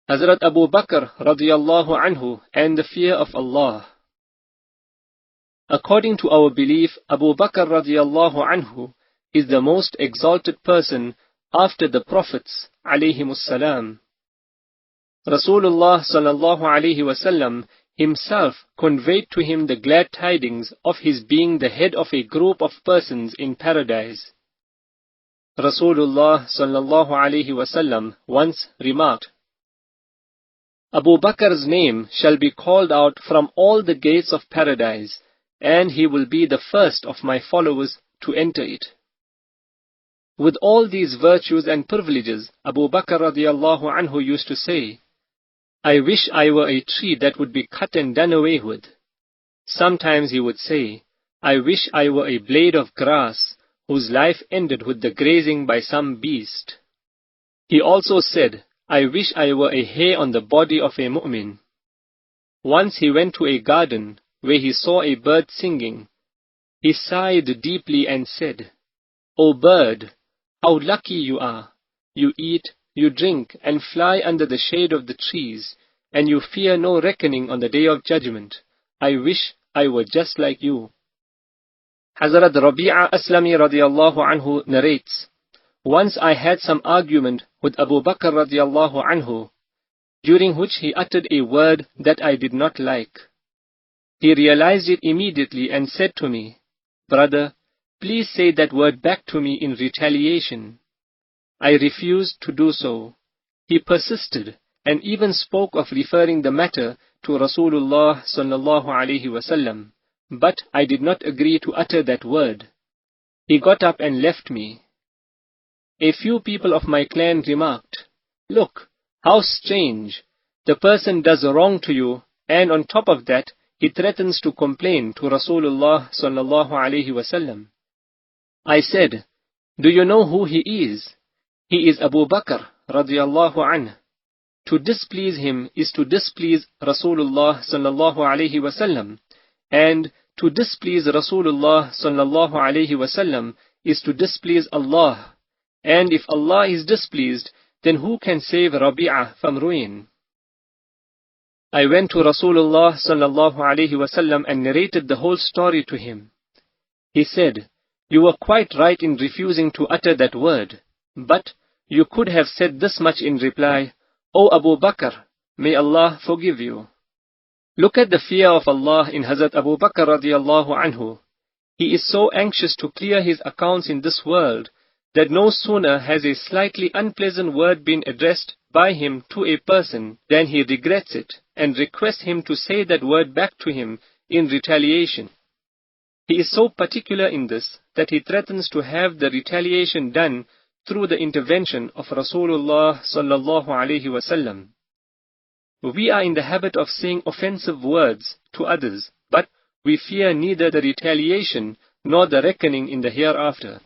Hazrat Abu Bakr radiyallahu anhu and the fear of Allah. According to our belief, Abu Bakr radiyallahu anhu is the most exalted person after the Prophets alayhimus salam. Rasulullah sallallahu alayhi wasallam himself conveyed to him the glad tidings of his being the head of a group of persons in paradise. Rasulullah sallallahu alayhi wasallam once remarked, Abu Bakr's name shall be called out from all the gates of paradise, and he will be the first of my followers to enter it. With all these virtues and privileges, Abu Bakr radiyallahu anhu used to say, I wish I were a tree that would be cut and done away with. Sometimes he would say, I wish I were a blade of grass whose life ended with the grazing by some beast. He also said, I wish I were a hair on the body of a mu'min. Once he went to a garden where he saw a bird singing. He sighed deeply and said, O bird, how lucky you are! You eat, you drink, and fly under the shade of the trees, and you fear no reckoning on the day of judgment. I wish I were just like you. Hazrat Rabi'a Aslami radiyallahu anhu narrates, Once I had some argument with Abu Bakr radiyallahu anhu, during which he uttered a word that I did not like. He realized it immediately and said to me, Brother, please say that word back to me in retaliation. I refused to do so. He persisted and even spoke of referring the matter to Rasulullah sallallahu alaihi wasallam, but I did not agree to utter that word. He got up and left me. A few people of my clan remarked, Look, how strange. The person does wrong to you, and on top of that, he threatens to complain to Rasulullah sallallahu alaihi wasallam. I said, Do you know who he is? He is Abu Bakr radiyallahu anh. To displease him is to displease Rasulullah sallallahu alaihi wasallam, and to displease Rasulullah sallallahu alaihi wasallam is to displease Allah. And if Allah is displeased, then who can save Rabi'ah from ruin? I went to Rasulullah sallallahu alaihi wasallam and narrated the whole story to him. He said, You were quite right in refusing to utter that word, but you could have said this much in reply, O Abu Bakr, may Allah forgive you. Look at the fear of Allah in Hazrat Abu Bakr radiyallahu anhu. He is so anxious to clear his accounts in this world that no sooner has a slightly unpleasant word been addressed by him to a person than he regrets it and requests him to say that word back to him in retaliation. He is so particular in this that he threatens to have the retaliation done through the intervention of Rasulullah sallallahu alaihi wasallam. We are in the habit of saying offensive words to others, but we fear neither the retaliation nor the reckoning in the hereafter.